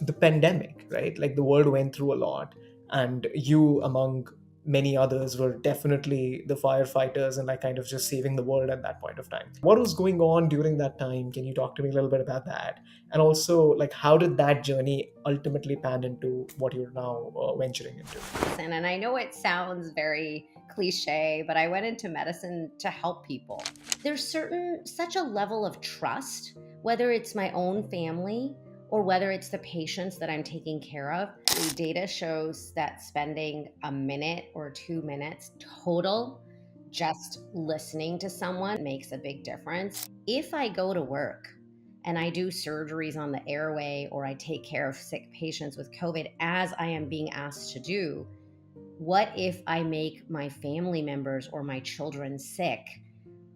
the pandemic, right? Like the world went through a lot, and you, among many others, were definitely the firefighters and like kind of just saving the world at that point of time. What was going on during that time? Can you talk to me a little bit about that? And also, like, how did that journey ultimately pan into what you're now venturing into? And I know it sounds very cliche, but I went into medicine to help people. There's such a level of trust, whether it's my own family or whether it's the patients that I'm taking care of. The data shows that spending a minute or 2 minutes total just listening to someone makes a big difference. If I go to work and I do surgeries on the airway or I take care of sick patients with COVID, as I am being asked to do, what if I make my family members or my children sick?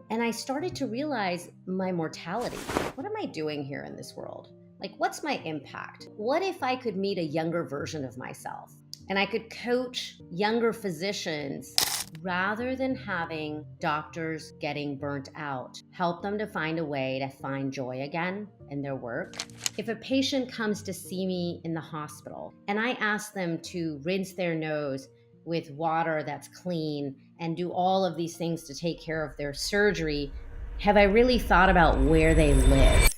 And I started to realize my mortality. What am I doing here in this world? Like, what's my impact? What if I could meet a younger version of myself and I could coach younger physicians rather than having doctors getting burnt out, help them to find a way to find joy again in their work? If a patient comes to see me in the hospital and I ask them to rinse their nose with water that's clean and do all of these things to take care of their surgery, have I really thought about where they live?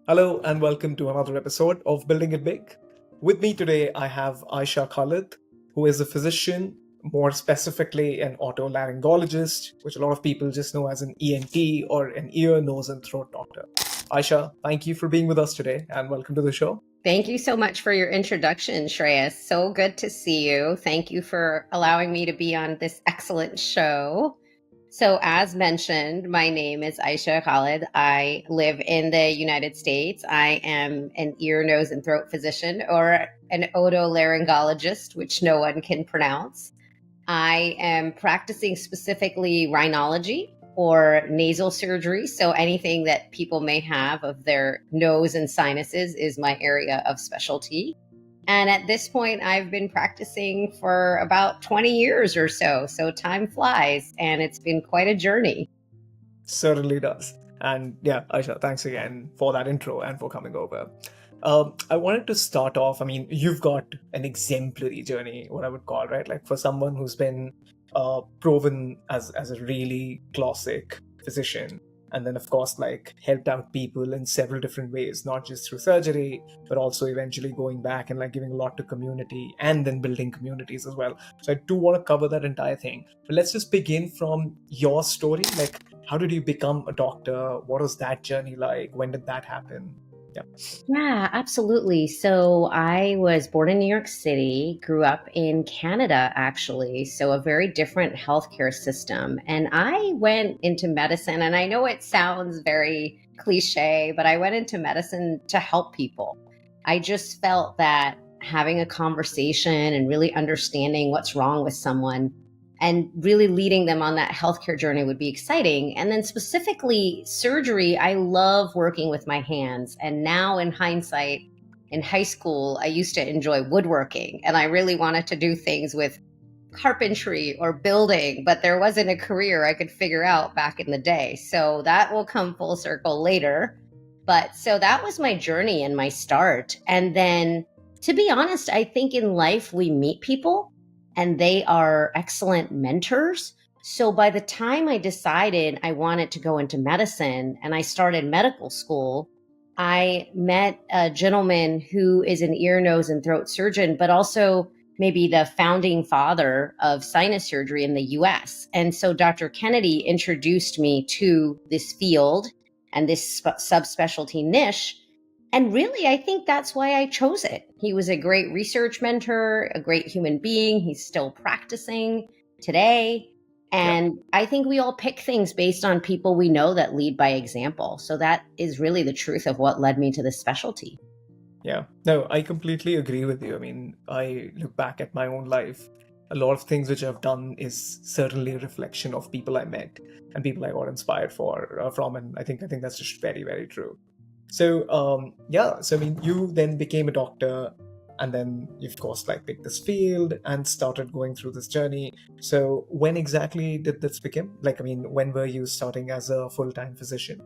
Hello, and welcome to another episode of Building It Big. With me today, I have Aisha Khalid, who is a physician, more specifically an otolaryngologist, which a lot of people just know as an ENT or an ear, nose, and throat doctor. Aisha, thank you for being with us today, and welcome to the show. Thank you so much for your introduction, Shreyas. So good to see you. Thank you for allowing me to be on this excellent show. So, as mentioned, my name is Aisha Khalid. I live in the United States. I am an ear, nose, and throat physician, or an otolaryngologist, which no one can pronounce. I am practicing specifically rhinology or nasal surgery. So anything that people may have of their nose and sinuses is my area of specialty. And at this point, I've been practicing for about 20 years or so. So time flies, and it's been quite a journey. Certainly does. And yeah, Aisha, thanks again for that intro and for coming over. I wanted to start off. I mean, you've got an exemplary journey, what I would call, right? Like for someone who's been proven as a really classic physician, and then of course like helped out people in several different ways, not just through surgery, but also eventually going back and like giving a lot to community and then building communities as well. So I do want to cover that entire thing. But let's just begin from your story. Like, how did you become a doctor? What was that journey like? When did that happen? Yeah. Yeah, absolutely. So I was born in New York City, grew up in Canada, actually. So a very different healthcare system. And I went into medicine, and I know it sounds very cliche, but I went into medicine to help people. I just felt that having a conversation and really understanding what's wrong with someone and really leading them on that healthcare journey would be exciting. And then specifically surgery, I love working with my hands. And now in hindsight, in high school, I used to enjoy woodworking and I really wanted to do things with carpentry or building, but there wasn't a career I could figure out back in the day. So that will come full circle later. But so that was my journey and my start. And then to be honest, I think in life we meet people and they are excellent mentors. So by the time I decided I wanted to go into medicine and I started medical school, I met a gentleman who is an ear, nose, and throat surgeon, but also maybe the founding father of sinus surgery in the US. And so Dr. Kennedy introduced me to this field and this subspecialty niche. And really, I think that's why I chose it. He was a great research mentor, a great human being. He's still practicing today. Yeah. And I think we all pick things based on people we know that lead by example. So that is really the truth of what led me to this specialty. Yeah. No, I completely agree with you. I mean, I look back at my own life. A lot of things which I've done is certainly a reflection of people I met and people I got inspired from, and I think that's just very, very true. So yeah, so I mean, you then became a doctor. and then you of course like picked this field and started going through this journey. So when exactly did this begin? Like, I mean, when were you starting as a full-time physician?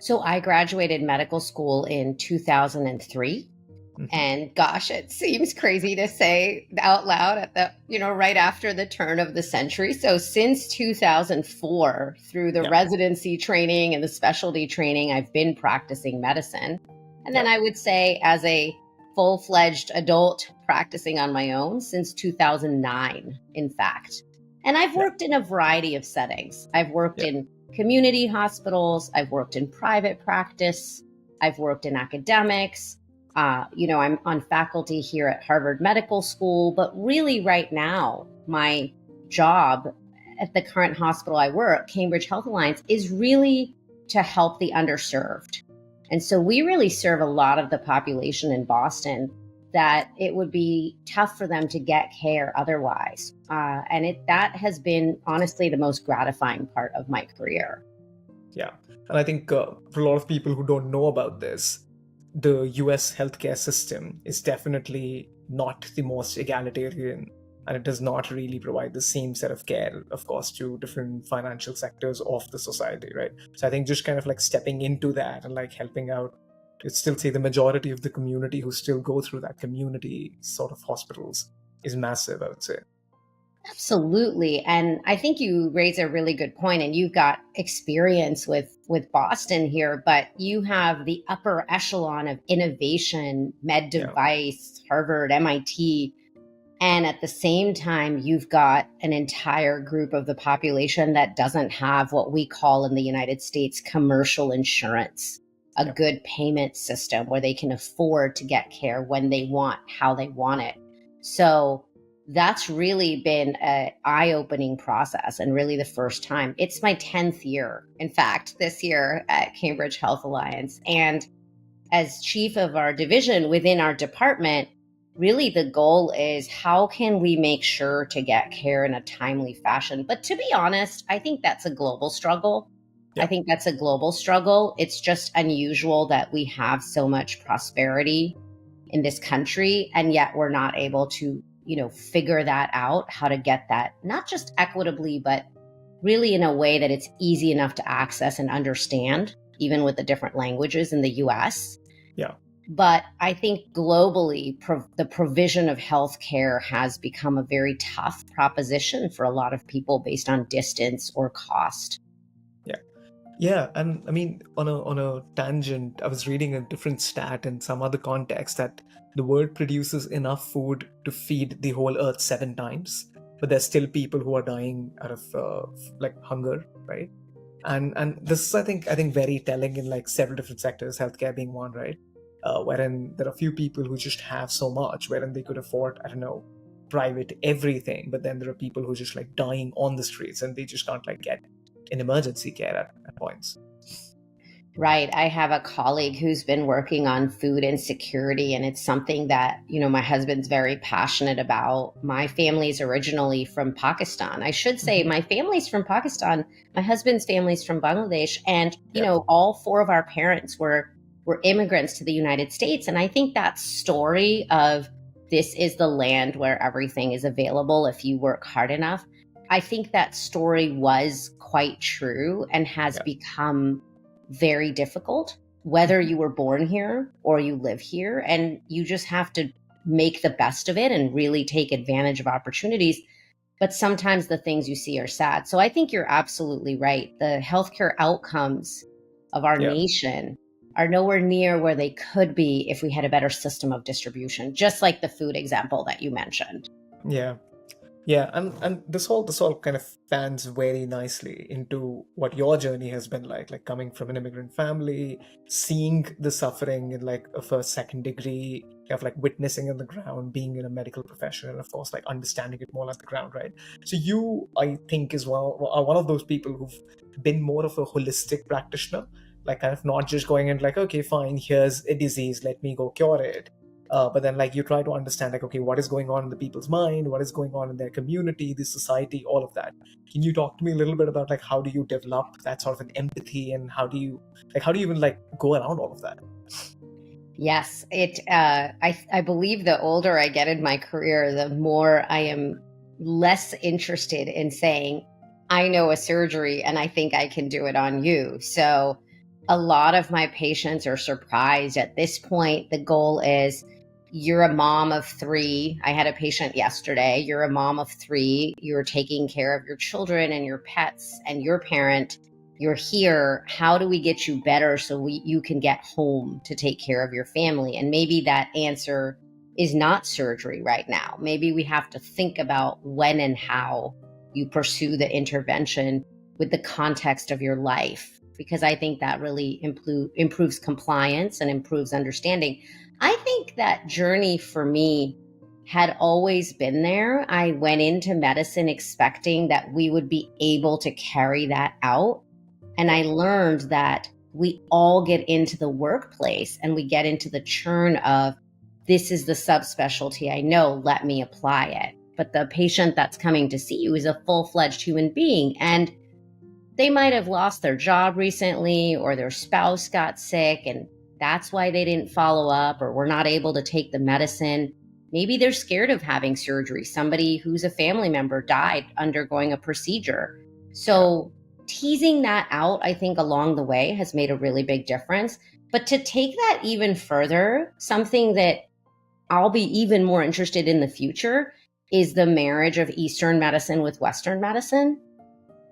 So I graduated medical school in 2003. Hmm. And gosh, it seems crazy to say out loud at the, right after the turn of the century. So since 2004, through the Yeah, residency training and the specialty training, I've been practicing medicine. And then yeah, I would say as a full-fledged adult practicing on my own since 2009, in fact. And I've yeah, worked in a variety of settings. I've worked yeah, in community hospitals, I've worked in private practice, I've worked in academics. I'm on faculty here at Harvard Medical School, but really right now, my job at the current hospital I work, Cambridge Health Alliance, is really to help the underserved. And so we really serve a lot of the population in Boston that it would be tough for them to get care otherwise. That has been honestly the most gratifying part of my career. yeah. And I think for a lot of people who don't know about this, the US healthcare system is definitely not the most egalitarian, and it does not really provide the same set of care, of course, to different financial sectors of the society, right? So I think just kind of like stepping into that and like helping out to still say the majority of the community who still go through that community sort of hospitals is massive, I would say. Absolutely. And I think you raise a really good point, and you've got experience with Boston here, but you have the upper echelon of innovation, med Yeah, device, Harvard, MIT, and at the same time you've got an entire group of the population that doesn't have what we call in the United States commercial insurance, a yeah, good payment system where they can afford to get care when they want, how they want it. So that's really been an eye-opening process, and really the first time. It's my 10th year, in fact, this year at Cambridge Health Alliance. And as chief of our division within our department, really the goal is how can we make sure to get care in a timely fashion? But to be honest, I think that's a global struggle. I yeah, think that's a global struggle. It's just unusual that we have so much prosperity in this country, and yet we're not able to, figure that out, how to get that not just equitably, but really in a way that it's easy enough to access and understand, even with the different languages in the US. yeah. But I think globally, the provision of healthcare has become a very tough proposition for a lot of people based on distance or cost. Yeah. Yeah, and I mean, on a tangent, I was reading a different stat in some other context that the world produces enough food to feed the whole Earth 7 times, but there's still people who are dying out of like hunger, right? And this is I think very telling in like several different sectors, healthcare being one, right? Wherein there are few people who just have so much, wherein they could afford, I don't know, private everything, but then there are people who are just like dying on the streets and they just can't like get an emergency care at points. Right. I have a colleague who's been working on food insecurity, and it's something that, my husband's very passionate about. My family's originally from Pakistan. I should say Hmm. my family's from Pakistan. My husband's family's from Bangladesh. And, Yeah, all four of our parents were immigrants to the United States. And I think that story of this is the land where everything is available if you work hard enough, I think that story was quite true and has yeah, become very difficult, whether mhm, you were born here or you live here. And you just have to make the best of it and really take advantage of opportunities. But sometimes the things you see are sad. So I think you're absolutely right. The healthcare outcomes of our yeah, nation are nowhere near where they could be if we had a better system of distribution, just like the food example that you mentioned. yeah. Yeah, and this all kind of fans very nicely into what your journey has been like coming from an immigrant family, seeing the suffering in like a first, second degree, kind of like witnessing on the ground, being in a medical profession, and of course like understanding it more on the ground, right? So you, I think, are one of those people who've been more of a holistic practitioner, like kind of not just going in like, okay, fine, here's a disease, let me go cure it, but then like you try to understand like, okay, what is going on in the people's mind, what is going on in their community, the society, all of that. Can you talk to me a little bit about like how do you develop that sort of an empathy, and how do you even like go around all of that? Yes, I believe the older I get in my career, the more I am less interested in saying, I know a surgery and I think I can do it on you. So a lot of my patients are surprised at this point. The goal is, you're a mom of three. I had a patient yesterday. You're a mom of three. You're taking care of your children and your pets and your parent. You're here. How do we get you better so you can get home to take care of your family? And maybe that answer is not surgery right now. Maybe we have to think about when and how you pursue the intervention with the context of your life, because I think that really improves compliance and improves understanding. I think that journey for me had always been there. I went into medicine expecting that we would be able to carry that out. And I learned that we all get into the workplace and we get into the churn of, this is the subspecialty I know, let me apply it. But the patient that's coming to see you is a full-fledged human being. And they might have lost their job recently, or their spouse got sick and that's why they didn't follow up or were not able to take the medicine. Maybe they're scared of having surgery. Somebody who's a family member died undergoing a procedure. Yeah. So teasing that out, I think, along the way has made a really big difference. But to take that even further, something that I'll be even more interested in the future is the marriage of Eastern medicine with Western medicine.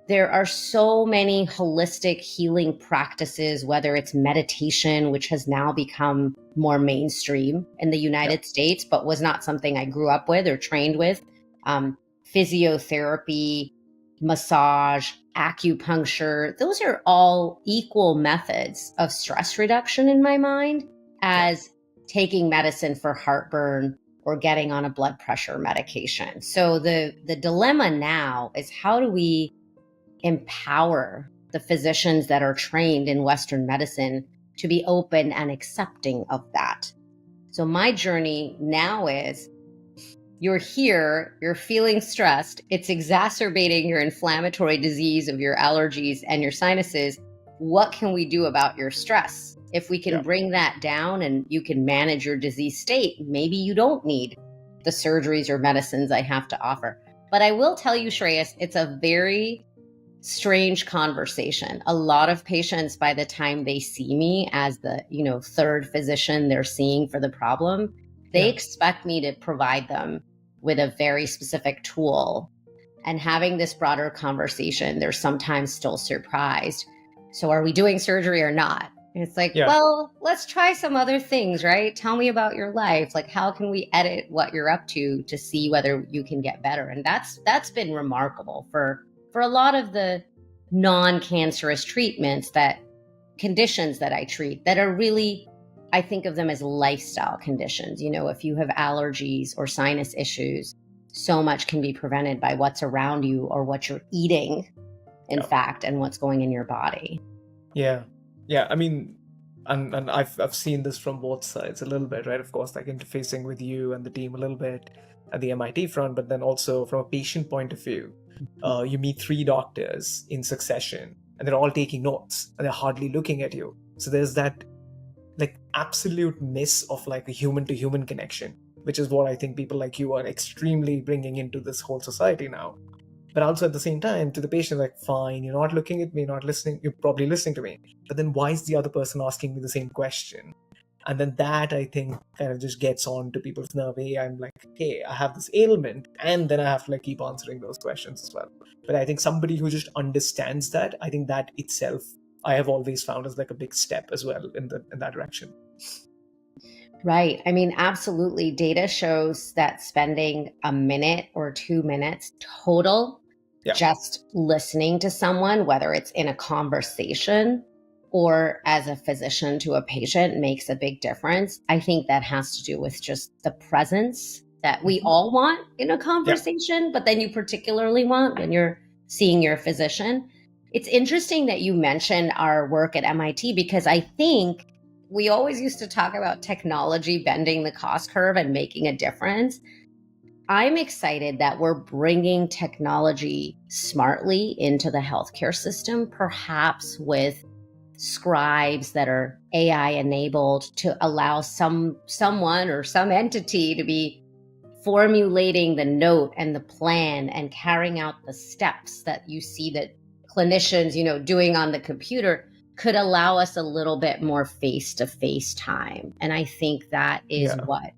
There are so many holistic healing practices, whether it's meditation, which has now become more mainstream in the Yeah. United States, but was not something I grew up with or trained with. Physiotherapy, massage, acupuncture, those are all equal methods of stress reduction in my mind Yeah. as taking medicine for heartburn or getting on a blood pressure medication. So the dilemma now is, how do we empower the physicians that are trained in Western medicine to be open and accepting of that? So my journey now is, you're here, you're feeling stressed, it's exacerbating your inflammatory disease of your allergies and your sinuses. What can we do about your stress? If we can Yeah. bring that down and you can manage your disease state, maybe you don't need the surgeries or medicines I have to offer. But I will tell you, Shreyas, it's a very strange conversation. A lot of patients, by the time they see me as the, third physician they're seeing for the problem, they Yeah. expect me to provide them with a very specific tool. And having this broader conversation, they're sometimes still surprised. So are we doing surgery or not? And it's like, Yeah. well, let's try some other things, right? Tell me about your life. Like, how can we edit what you're up to see whether you can get better? And that's been remarkable for a lot of the non-cancerous conditions that I treat, that are really, I think of them as lifestyle conditions. If you have allergies or sinus issues, so much can be prevented by what's around you or what you're eating, in Yeah. fact, and what's going in your body. Yeah. Yeah. I mean, and I've seen this from both sides a little bit, right? Of course, like interfacing with you and the team a little bit at the MIT front, but then also from a patient point of view, you meet three doctors in succession, and they're all taking notes, and they're hardly looking at you. So there's that like absolute miss of like a human to human connection, which is what I think people like you are extremely bringing into this whole society now. But also at the same time, to the patient, like, fine, you're not looking at me, not listening, you're probably listening to me. But then why is the other person asking me the same question? And then that, I think, kind of just gets on to people's nerve. Hey, I'm like, hey, I have this ailment, and then I have to like keep answering those questions as well. But I think somebody who just understands that, I think that itself, I have always found as like a big step as well in that direction. Right. I mean, absolutely. Data shows that spending a minute or 2 minutes total Yeah. just listening to someone, whether it's in a conversation or as a physician to a patient, makes a big difference. I think that has to do with just the presence that we Mhm. all want in a Yeah. conversation, but then you particularly want when you're seeing your physician. It's interesting that you mentioned our work at MIT, because I think we always used to talk about technology bending the cost curve and making a difference. I'm excited that we're bringing technology smartly into the healthcare system, perhaps with scribes that are AI enabled to allow someone or some entity to be formulating the note and the plan and carrying out the steps that you see that clinicians, doing on the computer, could allow us a little bit more face-to-face time. And I think that is Yeah. what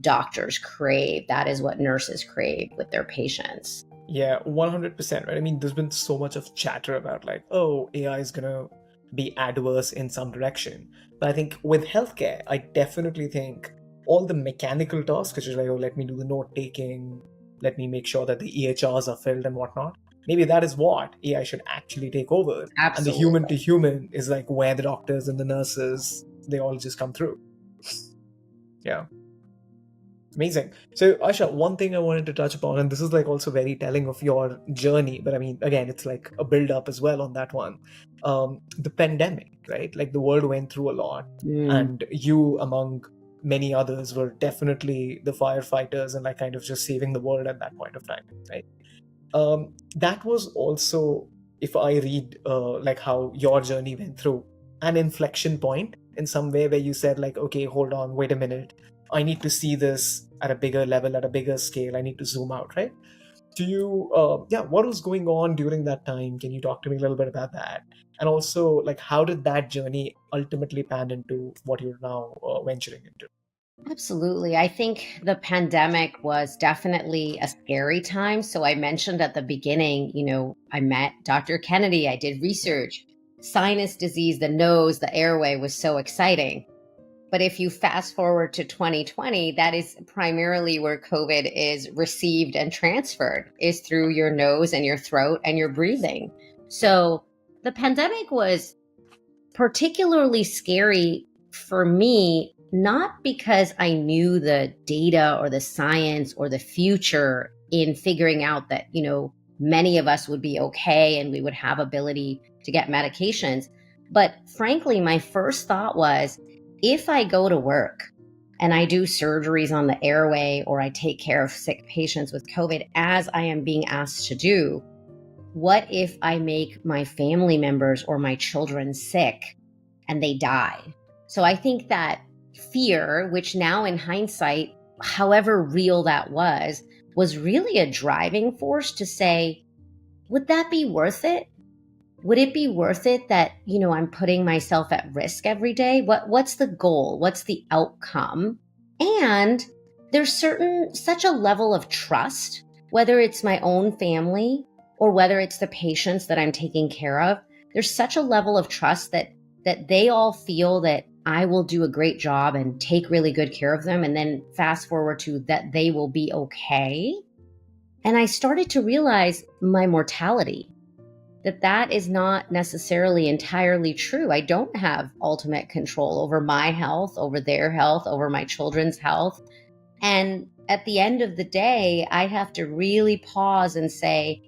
doctors crave. That is what nurses crave with their patients. Yeah, 100%, right? I mean, there's been so much of chatter about like, oh, AI is gonna be adverse in some direction. But I think with healthcare, I definitely think all the mechanical tasks, which is like, oh, let me do the note taking, let me make sure that the EHRs are filled and whatnot. Maybe that is what AI should actually take over. And the human to Absolutely. human is like where the doctors and the nurses, they all just come through. Yeah. Amazing. So, Asha, one thing I wanted to touch upon, and this is like also very telling of your journey, but I mean, again, it's like a build up as well on that one. The pandemic, right? Like the world went through a lot, Mm. and you, among many others, were definitely the firefighters and like kind of just saving the world at that point of time, right? That was also, if I read like how your journey went through, an inflection point in some way where you said like, okay, hold on, wait a minute, I need to see this at a bigger level, at a bigger scale. I need to zoom out, right? Do you, yeah, what was going on during that time? Can you talk to me a little bit about that? And also, like, how did that journey ultimately pan into what you're now venturing into? Absolutely. I think the pandemic was definitely a scary time. So I mentioned at the beginning, I met Dr. Kennedy, I did research. Sinus disease, the nose, the airway was so exciting. But if you fast forward to 2020, that is primarily where COVID is received and transferred, is through your nose and your throat and your breathing. So the pandemic was particularly scary for me, not because I knew the data or the science or the future in figuring out that, many of us would be okay and we would have ability to get medications. But frankly, my first thought was, if I go to work and I do surgeries on the airway or I take care of sick patients with COVID as I am being asked to do, what if I make my family members or my children sick and they die? So I think that fear, which now in hindsight, however real that was really a driving force to say, would that be worth it? Would it be worth it that, I'm putting myself at risk every day? What's the goal? What's the outcome? And there's such a level of trust, whether it's my own family or whether it's the patients that I'm taking care of. There's such a level of trust that they all feel that I will do a great job and take really good care of them. And then fast forward to that they will be okay. And I started to realize my mortality, that is not necessarily entirely true. I don't have ultimate control over my health, over their health, over my children's health. And at the end of the day, I have to really pause and say,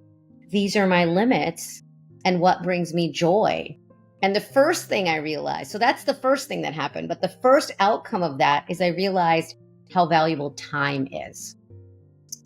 these are my limits and what brings me joy. And the first thing I realized, so that's the first thing that happened, but the first outcome of that is I realized how valuable time is.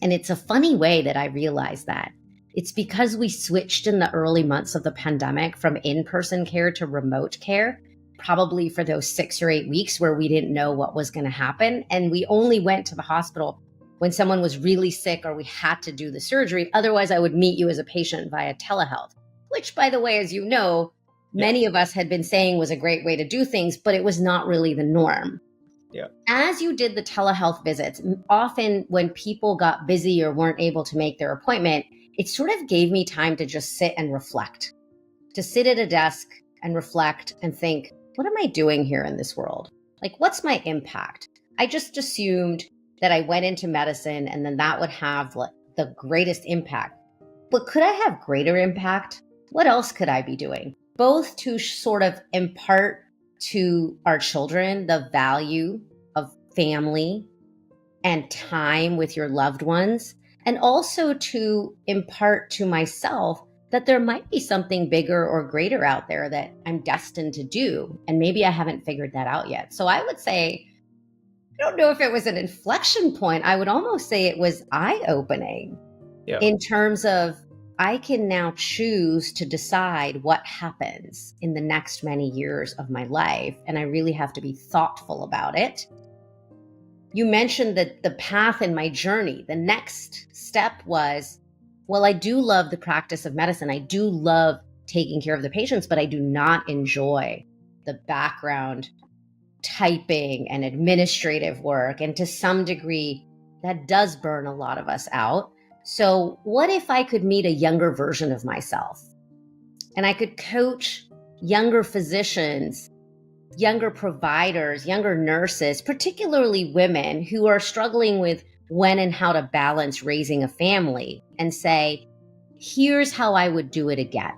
And it's a funny way that I realized that. It's because we switched in the early months of the pandemic from in-person care to remote care, probably for those 6 or 8 weeks where we didn't know what was going to happen. And we only went to the hospital when someone was really sick or we had to do the surgery. Otherwise, I would meet you as a patient via telehealth, which, by the way, as you know, Yeah. many of us had been saying was a great way to do things, but it was not really the norm. Yeah. As you did the telehealth visits, often when people got busy or weren't able to make their appointment, it sort of gave me time to just sit and reflect, to sit at a desk and reflect and think, what am I doing here in this world? Like, what's my impact? I just assumed that I went into medicine and then that would have the greatest impact. But could I have greater impact? What else could I be doing? Both to sort of impart to our children the value of family and time with your loved ones, and also to impart to myself that there might be something bigger or greater out there that I'm destined to do. And maybe I haven't figured that out yet. So I would say, I don't know if it was an inflection point. I would almost say it was eye-opening Yeah. in terms of I can now choose to decide what happens in the next many years of my life. And I really have to be thoughtful about it. You mentioned that the path in my journey, the next step was, well, I do love the practice of medicine. I do love taking care of the patients, but I do not enjoy the background typing and administrative work. And to some degree, that does burn a lot of us out. So what if I could meet a younger version of myself and I could coach younger physicians, younger providers, younger nurses, particularly women who are struggling with when and how to balance raising a family, and say, here's how I would do it again.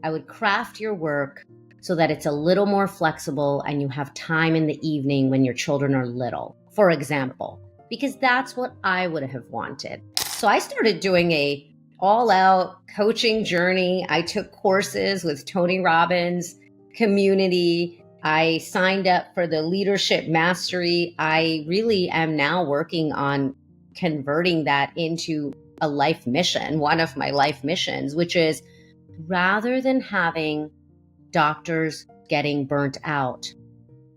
I would craft your work so that it's a little more flexible and you have time in the evening when your children are little, for example, because that's what I would have wanted. So I started doing a all-out coaching journey. I took courses with Tony Robbins, Community. I signed up for the Leadership Mastery. I really am now working on converting that into a life mission, one of my life missions, which is rather than having doctors getting burnt out,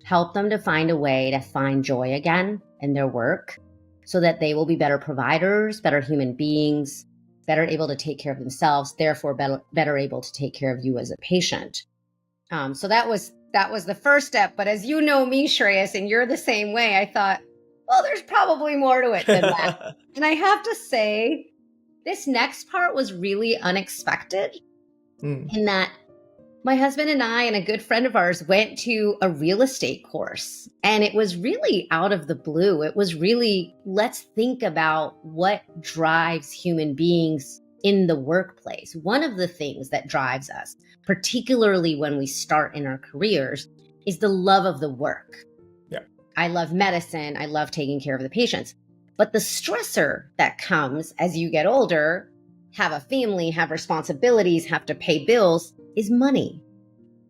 help them to find a way to find joy again in their work so that they will be better providers, better human beings, better able to take care of themselves, therefore better able to take care of you as a patient. So that was the first step. But as you know me, Shreyas, and you're the same way, I thought, well, there's probably more to it than that. And I have to say, this next part was really unexpected in that my husband and I and a good friend of ours went to a real estate course, and it was really out of the blue. It was really, let's think about what drives human beings in the workplace. One of the things that drives us, particularly when we start in our careers, is the love of the work. Yeah. I love medicine. I love taking care of the patients. But the stressor that comes as you get older, have a family, have responsibilities, have to pay bills, is money.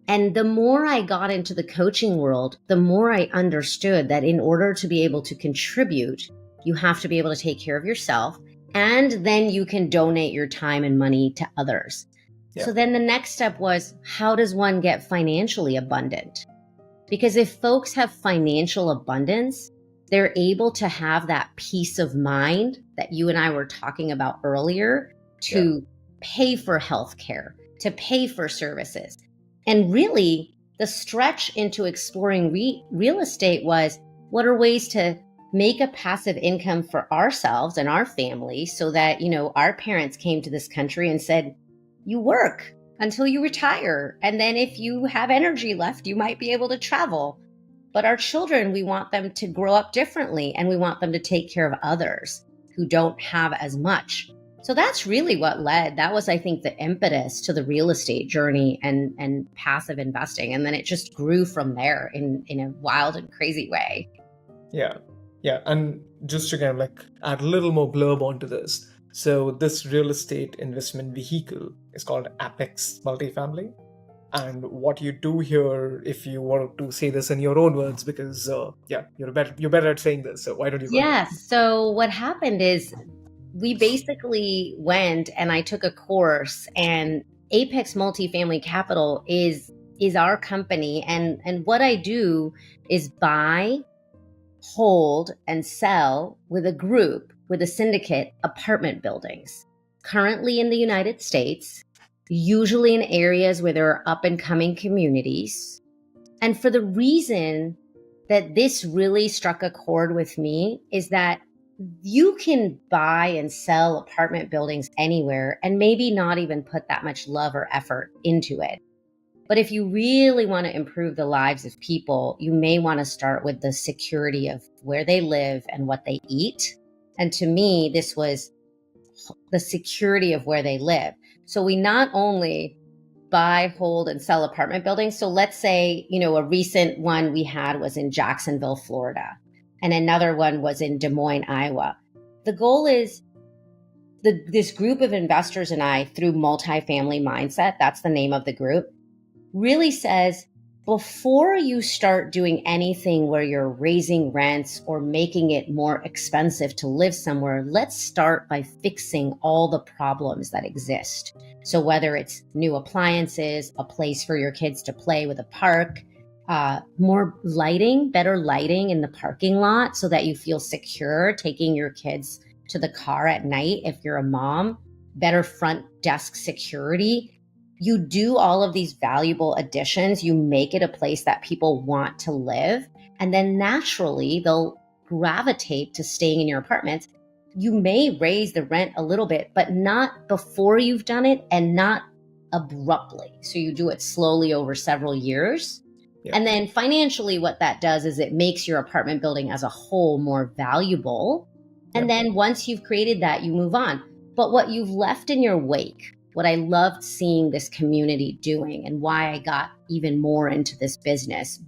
And the more I got into the coaching world, the more I understood that in order to be able to contribute, you have to be able to take care of yourself, and then you can donate your time and money to others. Yeah. So then the next step was, how does one get financially abundant? Because if folks have financial abundance, they're able to have that peace of mind that you and I were talking about earlier, to pay for healthcare, to pay for services. And really, the stretch into exploring real estate was, what are ways to make a passive income for ourselves and our family so that, our parents came to this country and said, you work until you retire. And then if you have energy left, you might be able to travel. But our children, we want them to grow up differently, and we want them to take care of others who don't have as much. So that's really what led. That was, I think, the impetus to the real estate journey and passive investing. And then it just grew from there in a wild and crazy way. Yeah. Yeah. And just to kind of add a little more blurb onto this. So this real estate investment vehicle is called APEX Multifamily. And what you do here, if you were to say this in your own words, because you're better at saying this. So why don't you go ahead? So what happened is, we basically went and I took a course, and APEX Multifamily Capital is our company. And what I do is buy, hold, and sell with a group, with a syndicate, apartment buildings, currently in the United States, usually in areas where there are up and coming communities. And for the reason that this really struck a chord with me is that you can buy and sell apartment buildings anywhere and maybe not even put that much love or effort into it. But if you really want to improve the lives of people, you may want to start with the security of where they live and what they eat. And to me, this was the security of where they live. So we not only buy, hold, and sell apartment buildings. So let's say, a recent one we had was in Jacksonville, Florida. And another one was in Des Moines, Iowa. The goal is this group of investors and I, through Multifamily Mindset, that's the name of the group, really says, before you start doing anything where you're raising rents or making it more expensive to live somewhere, let's start by fixing all the problems that exist. So, whether it's new appliances, a place for your kids to play with a park, more lighting, better lighting in the parking lot so that you feel secure taking your kids to the car at night if you're a mom, better front desk security. You do all of these valuable additions, you make it a place that people want to live, and then naturally they'll gravitate to staying in your apartments. You may raise the rent a little bit, but not before you've done it and not abruptly. So you do it slowly over several years. Yeah. And then financially, what that does is it makes your apartment building as a whole more valuable. And Yeah. then once you've created that, you move on. But what you've left in your wake, what I loved seeing this community doing and why I got even more into this business,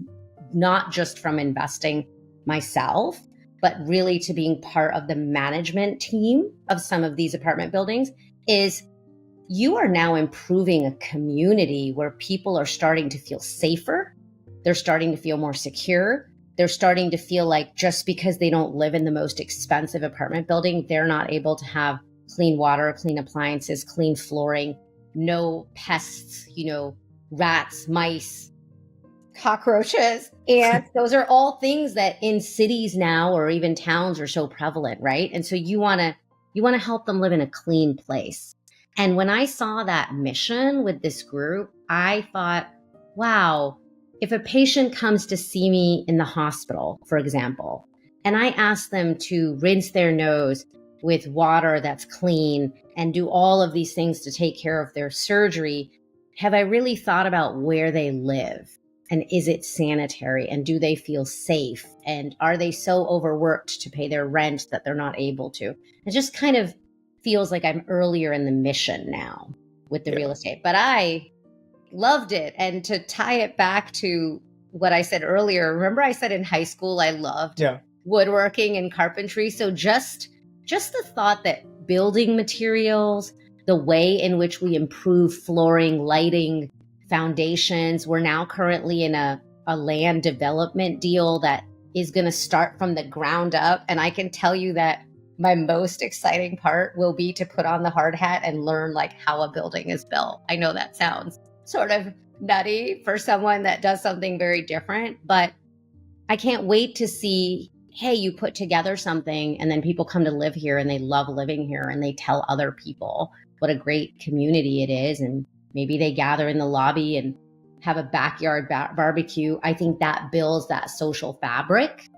not just from investing myself, but really to being part of the management team of some of these apartment buildings, is you are now improving a community where people are starting to feel safer. They're starting to feel more secure. They're starting to feel like just because they don't live in the most expensive apartment building, they're not able to have clean water, clean appliances, clean flooring, no pests, rats, mice, cockroaches. And those are all things that in cities now or even towns are so prevalent, right? And so you want to help them live in a clean place. And when I saw that mission with this group, I thought, wow, if a patient comes to see me in the hospital, for example, and I ask them to rinse their nose with water that's clean and do all of these things to take care of their surgery, have I really thought about where they live? And is it sanitary? And do they feel safe? And are they so overworked to pay their rent that they're not able to? It just kind of feels like I'm earlier in the mission now with the real estate. But I loved it. And to tie it back to what I said earlier, remember I said in high school I loved woodworking and carpentry. So just the thought that building materials, the way in which we improve flooring, lighting, foundations, we're now currently in a land development deal that is going to start from the ground up. And I can tell you that my most exciting part will be to put on the hard hat and learn like how a building is built. I know that sounds sort of nutty for someone that does something very different, but I can't wait to see, hey, you put together something and then people come to live here and they love living here and they tell other people what a great community it is. And maybe they gather in the lobby and have a backyard barbecue. I think that builds that social fabric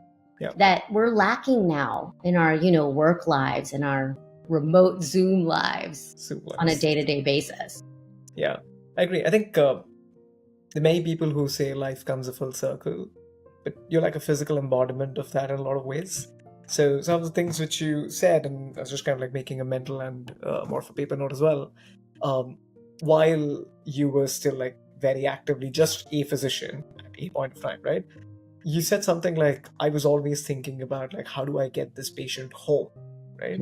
that we're lacking now in our, work lives and our remote Zoom lives on a day-to-day basis. Yeah, I agree. I think there are many people who say life comes a full circle, but you're like a physical embodiment of that in a lot of ways. So some of the things which you said, and I was just kind of like making a mental and more of a paper note as well, while you were still like very actively just a physician at a point of time, right? You said something like, I was always thinking about like, how do I get this patient home, right?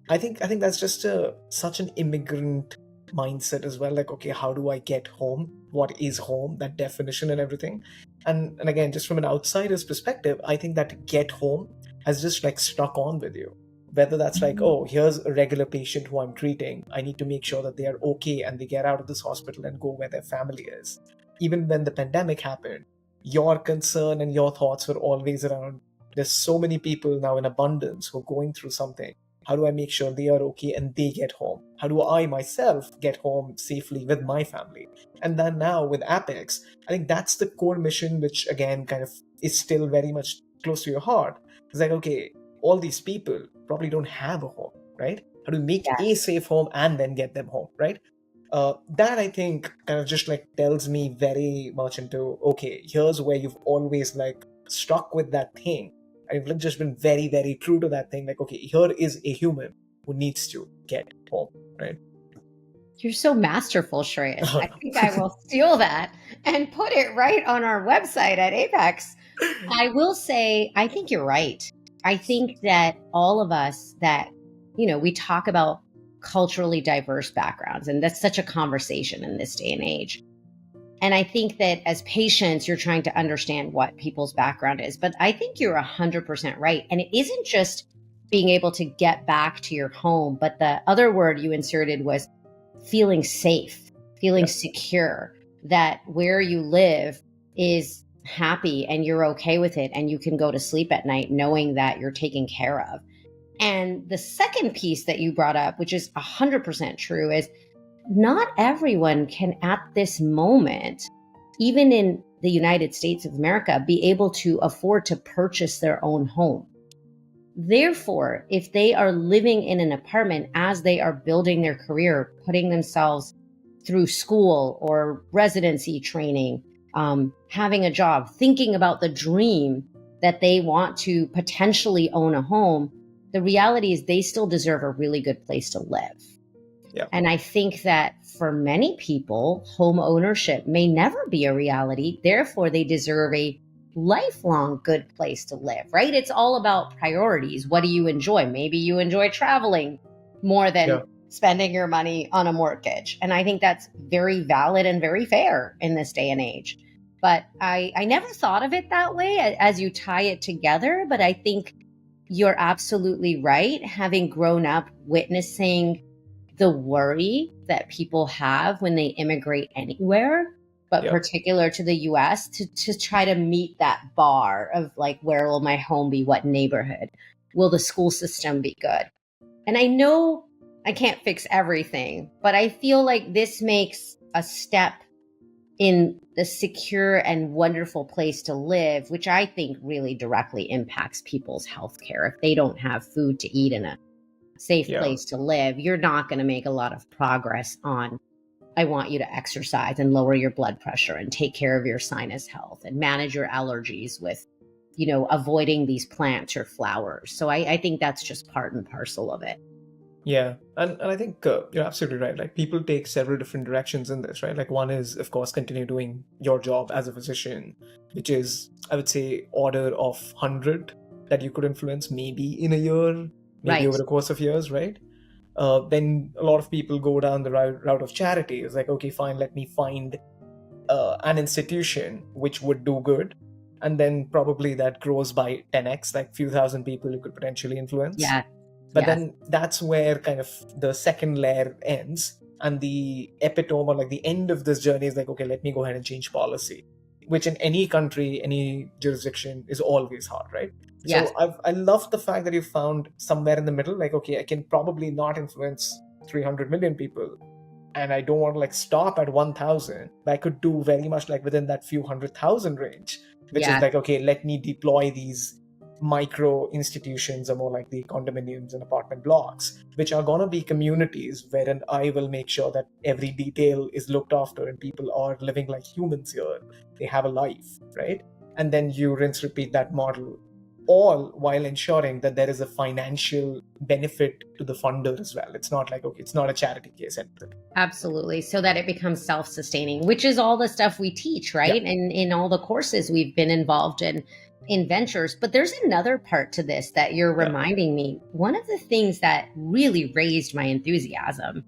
I think that's just such an immigrant mindset as well. Like, okay, how do I get home? What is home? That definition and everything. And again, just from an outsider's perspective, I think that get home has just like stuck on with you. Whether that's like, oh, here's a regular patient who I'm treating. I need to make sure that they are okay and they get out of this hospital and go where their family is. Even when the pandemic happened, your concern and your thoughts were always around, there's so many people now in abundance who are going through something. How do I make sure they are okay and they get home? How do I myself get home safely with my family? And then now with APEX, I think that's the core mission, which again kind of is still very much close to your heart. It's like, okay, all these people probably don't have a home, right? How do we make a safe home and then get them home, right? That I think kind of just like tells me very much into, okay, here's where you've always like stuck with that thing. I've just been very, very true to that thing. Like, okay, here is a human who needs to get home, right? You're so masterful, Shreyas. I think I will steal that and put it right on our website at Apex. I will say, I think you're right. I think that all of us that, we talk about culturally diverse backgrounds, and that's such a conversation in this day and age. And I think that as patients, you're trying to understand what people's background is. But I think you're 100% right. And it isn't just being able to get back to your home, but the other word you inserted was feeling safe, feeling Yeah. secure, that where you live is happy and you're okay with it. And you can go to sleep at night knowing that you're taken care of. And the second piece that you brought up, which is 100% true, is not everyone can at this moment, even in the United States of America, be able to afford to purchase their own home. Therefore, if they are living in an apartment as they are building their career, putting themselves through school or residency training, having a job, thinking about the dream that they want to potentially own a home, the reality is they still deserve a really good place to live. Yeah. And I think that for many people, home ownership may never be a reality. Therefore, they deserve a lifelong good place to live, right? It's all about priorities. What do you enjoy? Maybe you enjoy traveling more than Yeah. spending your money on a mortgage. And I think that's very valid and very fair in this day and age. But I never thought of it that way as you tie it together. But I think you're absolutely right. Having grown up witnessing the worry that people have when they immigrate anywhere, but Yeah. particular to the US, to try to meet that bar of like, where will my home be? What neighborhood? Will the school system be good? And I know I can't fix everything, but I feel like this makes a step in the secure and wonderful place to live, which I think really directly impacts people's health care. If they don't have food to eat in a safe Yeah. place to live, you're not going to make a lot of progress on, I want you to exercise and lower your blood pressure and take care of your sinus health and manage your allergies with, avoiding these plants or flowers. So I think that's just part and parcel of it. Yeah, and I think you're absolutely right. Like people take several different directions in this, right? Like one is, of course, continue doing your job as a physician, which is, I would say, order of 100 that you could influence maybe in a year, maybe Right. over the course of years, right? Then a lot of people go down the route of charity. It's like, okay, fine, let me find an institution which would do good. And then probably that grows by 10x, like few thousand people you could potentially influence. Yeah. But Yes. then that's where kind of the second layer ends. And the epitome or like the end of this journey is like, okay, let me go ahead and change policy, which in any country, any jurisdiction is always hard, right? Yes. So I love the fact that you found somewhere in the middle, like, okay, I can probably not influence 300 million people. And I don't want to like stop at 1,000, but I could do very much like within that few 100,000 range, which is Yeah. like, okay, let me deploy these micro institutions or more like the condominiums and apartment blocks, which are going to be communities wherein I will make sure that every detail is looked after and people are living like humans here. They have a life, right? And then you rinse, repeat that model, all while ensuring that there is a financial benefit to the funder as well. It's not like, okay, it's not a charity case. Absolutely. So that it becomes self-sustaining, which is all the stuff we teach, Yeah, right? And in all the courses we've been involved in ventures. But there's another part to this that you're yeah, reminding me. One of the things that really raised my enthusiasm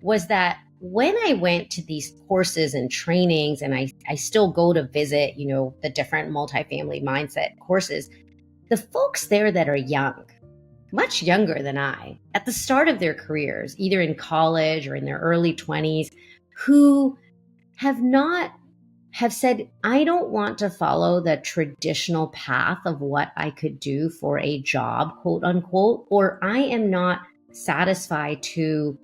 was that when I went to these courses and trainings, and I still go to visit, the different multifamily mindset courses, the folks there that are young, much younger than I, at the start of their careers, either in college or in their early 20s, who have said, I don't want to follow the traditional path of what I could do for a job, quote unquote, or I am not satisfied to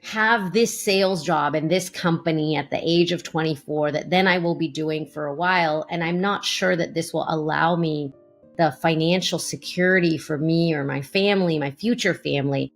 have this sales job in this company at the age of 24 that then I will be doing for a while. And I'm not sure that this will allow me the financial security for me or my family, my future family.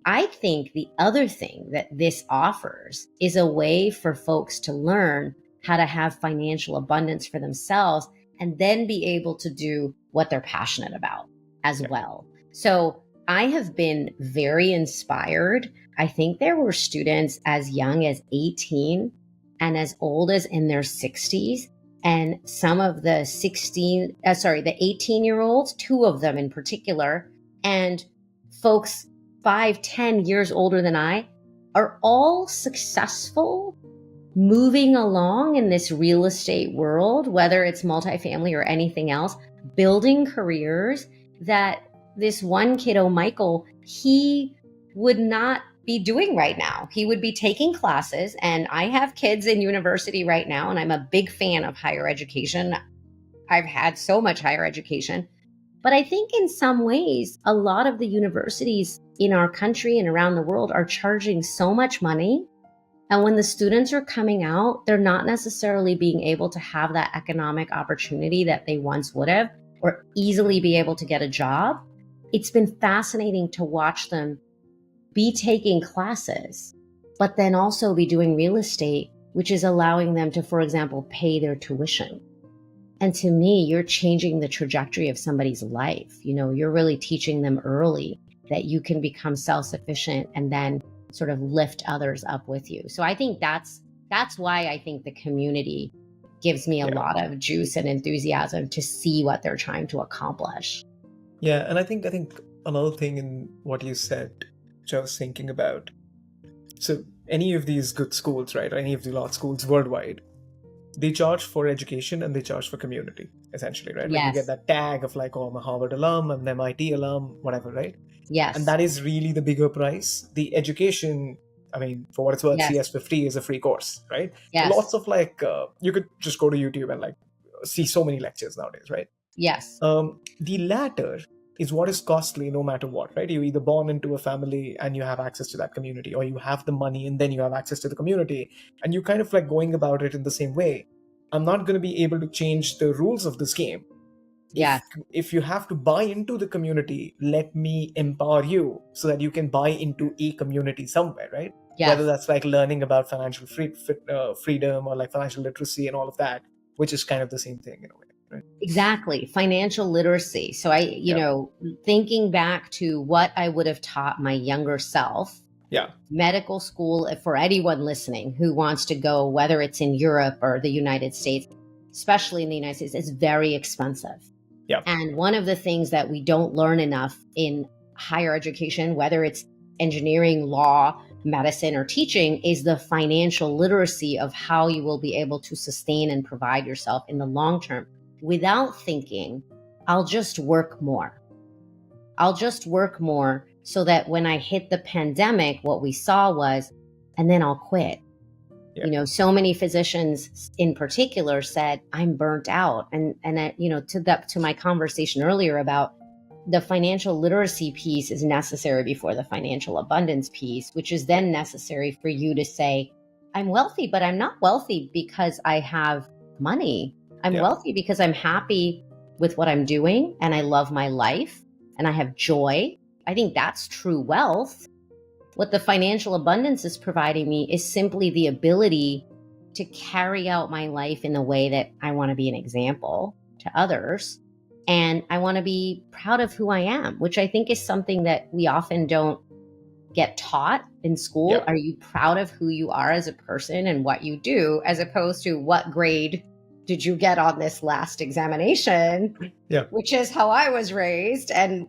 I think the other thing that this offers is a way for folks to learn how to have financial abundance for themselves and then be able to do what they're passionate about as yeah, well. So I have been very inspired. I think there were students as young as 18 and as old as in their 60s. And some of the 18-year-olds, two of them in particular, and folks 5, 10 years older than I, are all successful moving along in this real estate world, whether it's multifamily or anything else, building careers that this one kiddo, Michael, he would not be doing right now. He would be taking classes, and I have kids in university right now, and I'm a big fan of higher education. I've had so much higher education. But I think in some ways, a lot of the universities in our country and around the world are charging so much money. And when the students are coming out, they're not necessarily being able to have that economic opportunity that they once would have, or easily be able to get a job. It's been fascinating to watch them be taking classes, but then also be doing real estate, which is allowing them to, for example, pay their tuition. And to me, you're changing the trajectory of somebody's life. You're really teaching them early that you can become self-sufficient and then sort of lift others up with you. So I think that's why I think the community gives me a lot of juice and enthusiasm to see what they're trying to accomplish. Yeah, and I think another thing in what you said, which I was thinking about. So any of these good schools, right, or any of the large schools worldwide, they charge for education and they charge for community, essentially, right? Like you get Yes. that tag of like, oh, I'm a Harvard alum, I'm an MIT alum, whatever, right? Yes. And that is really the bigger price. The education, I mean, for what it's worth, Yes. CS50 is a free course, right? Yes. Lots of you could just go to YouTube and like see so many lectures nowadays, right? Yes. The latter is what is costly no matter what, right? You're either born into a family and you have access to that community, or you have the money and then you have access to the community, and you kind of like going about it in the same way. I'm not going to be able to change the rules of this game. Yeah. If you have to buy into the community, let me empower you so that you can buy into a community somewhere, right? Yes. Whether that's like learning about financial freedom or like financial literacy and all of that, which is kind of the same thing in a way. Right? Exactly. Financial literacy. So thinking back to what I would have taught my younger self, medical school, for anyone listening who wants to go, whether it's in Europe or the United States, especially in the United States, it's very expensive. Yeah. And one of the things that we don't learn enough in higher education, whether it's engineering, law, medicine, or teaching, is the financial literacy of how you will be able to sustain and provide yourself in the long term without thinking, I'll just work more. I'll just work more so that when I hit the pandemic, what we saw was, and then I'll quit. Yeah. So many physicians in particular said, I'm burnt out. And to my conversation earlier about the financial literacy piece is necessary before the financial abundance piece, which is then necessary for you to say, I'm wealthy, but I'm not wealthy because I have money. I'm wealthy because I'm happy with what I'm doing and I love my life and I have joy. I think that's true wealth. What the financial abundance is providing me is simply the ability to carry out my life in the way that I want to be an example to others. And I want to be proud of who I am, which I think is something that we often don't get taught in school. Yeah. Are you proud of who you are as a person and what you do, as opposed to what grade did you get on this last examination? Yeah. Which is how I was raised. And,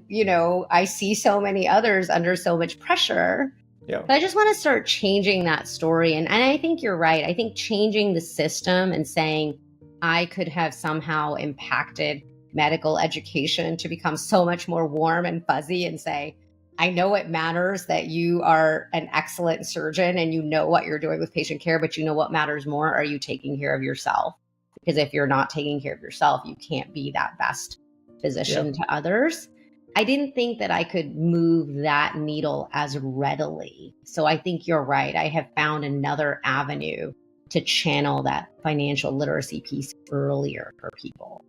I see so many others under so much pressure. Yeah. But I just want to start changing that story. And I think you're right. I think changing the system and saying I could have somehow impacted medical education to become so much more warm and fuzzy and say, I know it matters that you are an excellent surgeon and you know what you're doing with patient care, but you know what matters more? Are you taking care of yourself? Because if you're not taking care of yourself, you can't be that best physician to others. I didn't think that I could move that needle as readily. So I think you're right. I have found another avenue to channel that financial literacy piece earlier for people.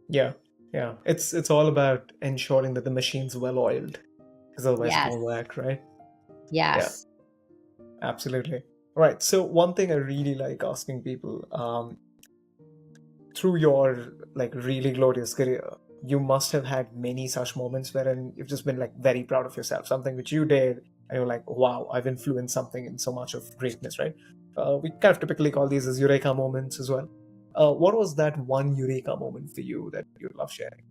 Yeah. Yeah. It's all about ensuring that the machine's well oiled, because otherwise it won't work, right? Yes. Yeah. Absolutely. Right. So one thing I really like asking people, through your like really glorious career, you must have had many such moments wherein you've just been like very proud of yourself, something which you did, and you're like, wow, I've influenced something in so much of greatness, right? We kind of typically call these as eureka moments as well. What was that one eureka moment for you that you love sharing?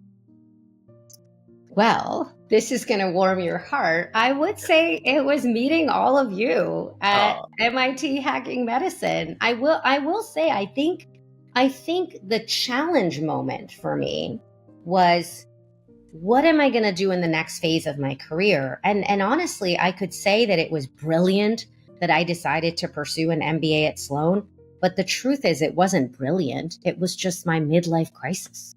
Well, this is going to warm your heart. I would say it was meeting all of you at Uh, MIT Hacking Medicine. I will say I think the challenge moment for me was, what am I going to do in the next phase of my career? And honestly, I could say that it was brilliant that I decided to pursue an MBA at Sloan, but the truth is it wasn't brilliant. It was just my midlife crisis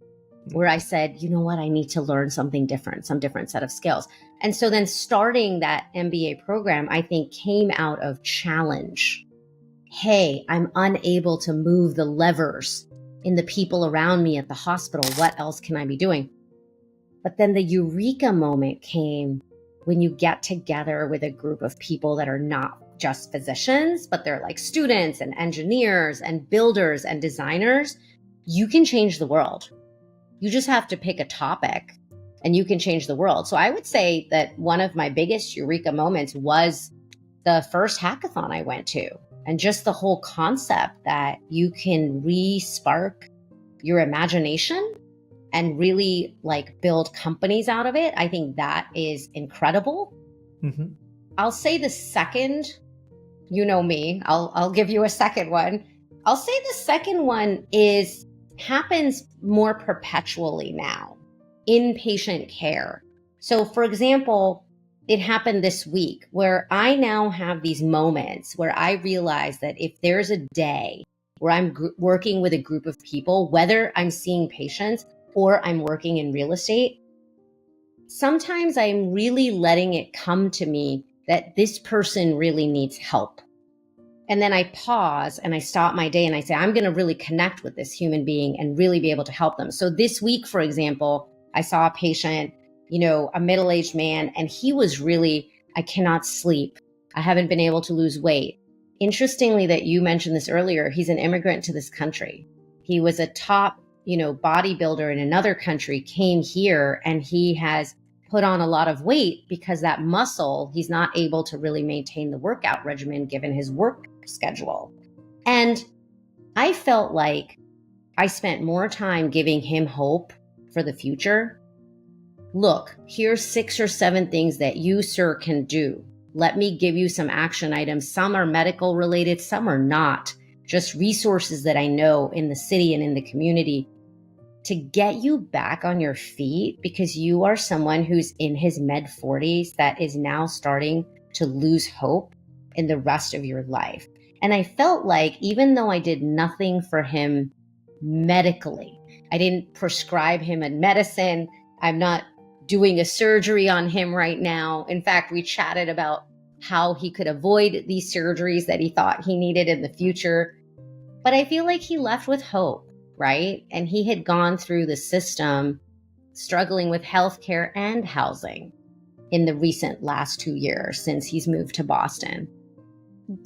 where I said, you know what, I need to learn something different, some different set of skills. And so then starting that MBA program, I think came out of challenge. Hey, I'm unable to move the levers in the people around me at the hospital. What else can I be doing? But then the eureka moment came when you get together with a group of people that are not just physicians, but they're like students and engineers and builders and designers. You can change the world. You just have to pick a topic and you can change the world. So I would say that one of my biggest eureka moments was the first hackathon I went to, and just the whole concept that you can re-spark your imagination and really like build companies out of it. I think that is incredible. mhm. I'll say the second, you know me, I'll give you a second one. I'll say the second one happens more perpetually now, inpatient care. So for example, it happened this week where I now have these moments where I realize that if there's a day where I'm working with a group of people, whether I'm seeing patients or I'm working in real estate, sometimes I'm really letting it come to me that this person really needs help. And then I pause and I stop my day and I say, I'm going to really connect with this human being and really be able to help them. So this week, for example, I saw a patient, a middle-aged man, and he was really, I cannot sleep. I haven't been able to lose weight. Interestingly, that you mentioned this earlier, he's an immigrant to this country. He was a top, bodybuilder in another country, came here, and he has put on a lot of weight because that muscle, he's not able to really maintain the workout regimen given his work schedule. And I felt like I spent more time giving him hope for the future. Look, here's 6 or 7 things that you, sir, can do. Let me give you some action items. Some are medical related, some are not. Just resources that I know in the city and in the community to get you back on your feet, because you are someone who's in his mid-40s that is now starting to lose hope in the rest of your life. And I felt like even though I did nothing for him medically, I didn't prescribe him a medicine, I'm not doing a surgery on him right now. In fact, we chatted about how he could avoid these surgeries that he thought he needed in the future. But I feel like he left with hope, right? And he had gone through the system struggling with healthcare and housing in the recent last 2 years since he's moved to Boston.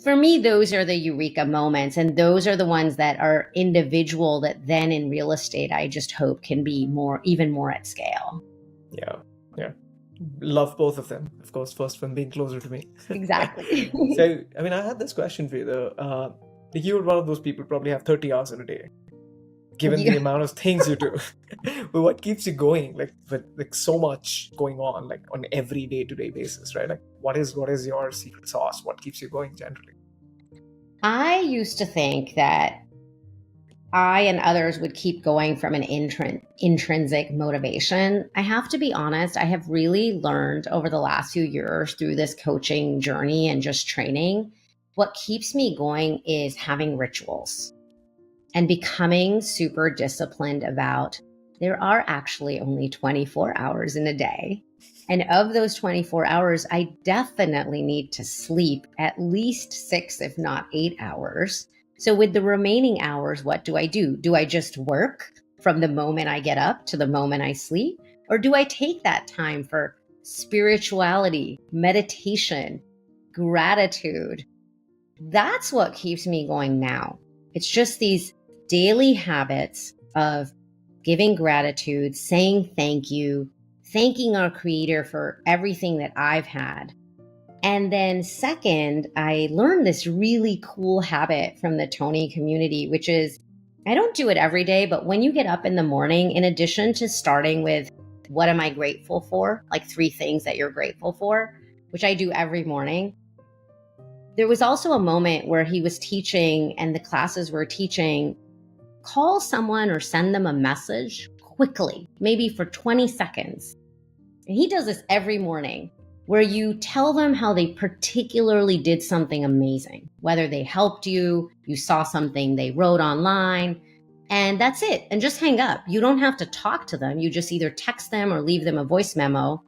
For me, those are the eureka moments, and those are the ones that are individual that then in real estate, I just hope can be even more at scale. Yeah, yeah. Love both of them. Of course, first one being closer to me. Exactly. So, I mean, I had this question for you though. You're one of those people probably have 30 hours in a day, given the amount of things you do. But what keeps you going, like with like so much going on, like on every day-to-day basis, right? Like what is your secret sauce? What keeps you going generally? I used to think that I and others would keep going from an intrinsic motivation. I have to be honest, I have really learned over the last few years through this coaching journey and just training, what keeps me going is having rituals and becoming super disciplined about there are actually only 24 hours in a day. And of those 24 hours, I definitely need to sleep at least 6, if not 8 hours. So with the remaining hours, what do? Do I just work from the moment I get up to the moment I sleep? Or do I take that time for spirituality, meditation, gratitude? That's what keeps me going now. It's just these daily habits of giving gratitude, saying thank you, thanking our creator for everything that I've had. And then second, I learned this really cool habit from the Tony community, which is, I don't do it every day, but when you get up in the morning, in addition to starting with what am I grateful for? Like 3 things that you're grateful for, which I do every morning. There was also a moment where he was teaching and the classes were teaching, call someone or send them a message quickly, maybe for 20 seconds. And he does this every morning where you tell them how they particularly did something amazing, whether they helped you, you saw something they wrote online, and that's it. And just hang up. You don't have to talk to them. You just either text them or leave them a voice memo.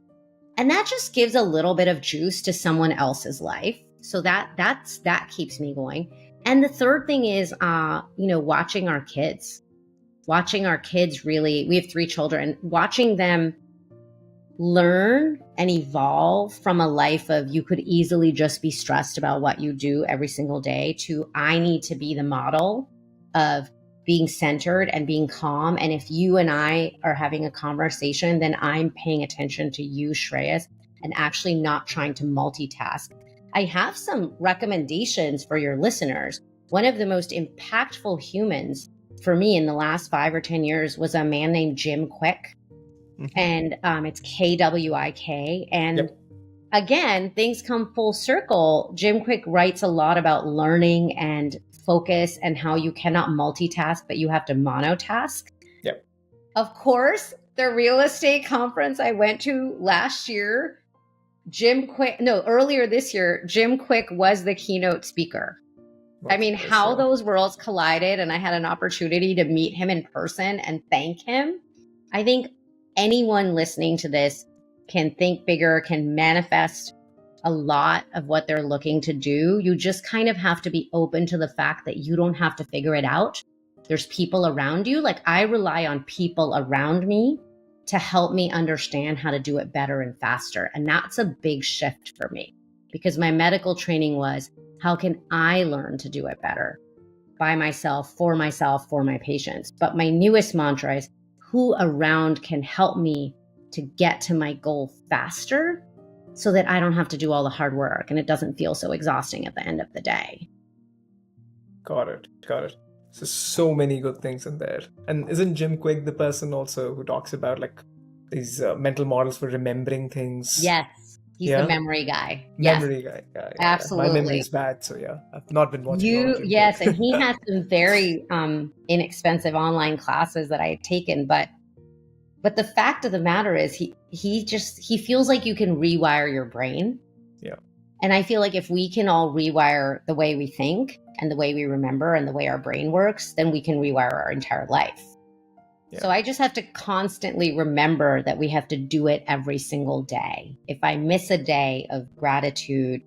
And that just gives a little bit of juice to someone else's life. So that keeps me going. And the third thing is, watching our kids. Watching our kids really, we have 3 children, watching them learn and evolve from a life of you could easily just be stressed about what you do every single day to I need to be the model of being centered and being calm. And if you and I are having a conversation, then I'm paying attention to you, Shreyas, and actually not trying to multitask. I have some recommendations for your listeners. One of the most impactful humans for me in the last 5 or 10 years was a man named Jim Quick. And it's KWIK. And again, things come full circle. Jim Quick writes a lot about learning and focus and how you cannot multitask, but you have to monotask. Yep. Of course, the real estate conference I went to last year, earlier this year, Jim Quick was the keynote speaker. I mean, how those worlds collided, and I had an opportunity to meet him in person and thank him. I think anyone listening to this can think bigger, can manifest a lot of what they're looking to do. You just kind of have to be open to the fact that you don't have to figure it out. There's people around you. Like I rely on people around me to help me understand how to do it better and faster. And that's a big shift for me because my medical training was, how can I learn to do it better by myself, for my patients? But my newest mantra is, who around can help me to get to my goal faster so that I don't have to do all the hard work and it doesn't feel so exhausting at the end of the day. Got it. So many good things in there. And isn't Jim Quick the person also who talks about like these mental models for remembering things? Yes. He's the memory guy. Memory guy. Absolutely. My memory is bad, so I've not been watching. Yes, and he has some very inexpensive online classes that I had taken, but the fact of the matter is he feels like you can rewire your brain. Yeah. And I feel like if we can all rewire the way we think and the way we remember and the way our brain works, then we can rewire our entire life. Yeah. So I just have to constantly remember that we have to do it every single day. If I miss a day of gratitude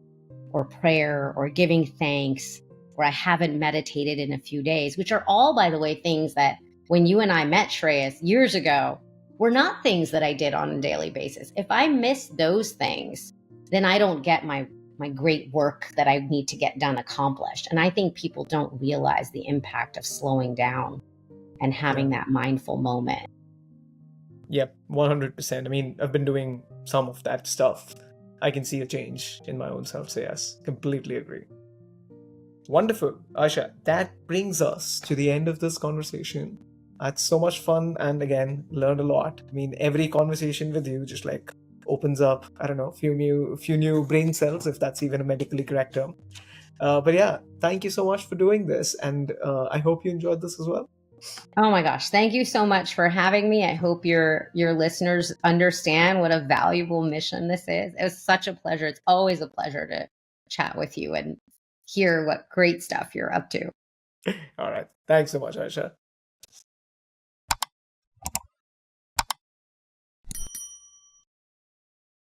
or prayer or giving thanks, or I haven't meditated in a few days, which are all, by the way, things that when you and I met, Shreyas, years ago, were not things that I did on a daily basis. If I miss those things, then I don't get my great work that I need to get done accomplished. And I think people don't realize the impact of slowing down and having that mindful moment. Yep, 100%. I mean, I've been doing some of that stuff. I can see a change in my own self. So yes, completely agree. Wonderful. Aisha, that brings us to the end of this conversation. That's so much fun and again, learned a lot. I mean, every conversation with you just like opens up, I don't know, few new brain cells, if that's even a medically correct term. But yeah, thank you so much for doing this. And I hope you enjoyed this as well. Oh my gosh. Thank you so much for having me. I hope your listeners understand what a valuable mission this is. It was such a pleasure. It's always a pleasure to chat with you and hear what great stuff you're up to. All right. Thanks so much, Aisha.